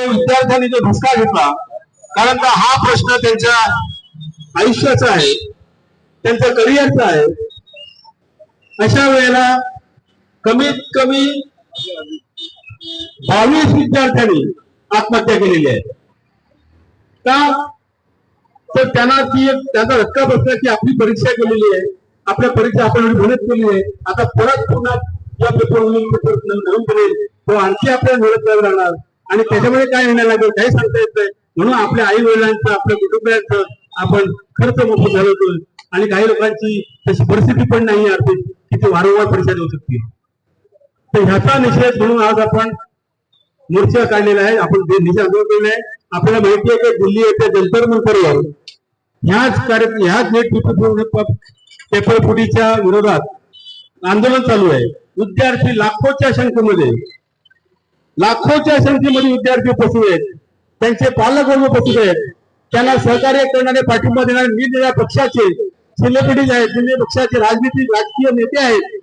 विद्यार्थ्यांनी जो धसका घेतला, कारण का हा प्रश्न त्यांच्या आयुष्याचा आहे, त्यांच्या करिअरचा आहे. अशा वेळेला कमीत कमी 22 विद्यार्थ्यांनी आत्महत्या केलेली आहे. का तर त्यांना त्यांचा धक्का बसला की आपली परीक्षा केलेली आहे, आपल्या परीक्षा आपण मेहनत केली आहे, आता परत पुन्हा या पेपर नवीन करेल तो आणखी आपल्याला मेहनत करावी लागणार आणि त्याच्यामध्ये काय येणार लागेल काही सांगता येत नाही. म्हणून आपल्या आई वडिलांचं आपल्या कुटुंबियांचं आपण खर्च मोफत घालवतोय आणि काही लोकांची तशी परिस्थिती पण नाही आर्थिक की ते वारंवार परीक्षा देऊ शकतील. तर ह्याचा निषेध म्हणून आज आपण मोर्चा काढलेला आहे, आपण निषेध आंदोलन केलेलं आहे. आपल्याला माहिती आहे की दिल्ली येथे जंतर मंतरवर ह्याच नेट पेपर फुटीच्या विरोधात आंदोलन चालू आहे. विद्यार्थी लाखोच्या संख्येमध्ये विद्यार्थी उपस्थित आहेत, त्यांचे पालक वर्ग उपस्थित आहेत. त्यांना सहकार्य करणारे पाठिंबा देणारे निरनिराळ्या पक्षाचे सेलिब्रिटीज आहेत, पक्षाचे राजकीय नेते आहेत.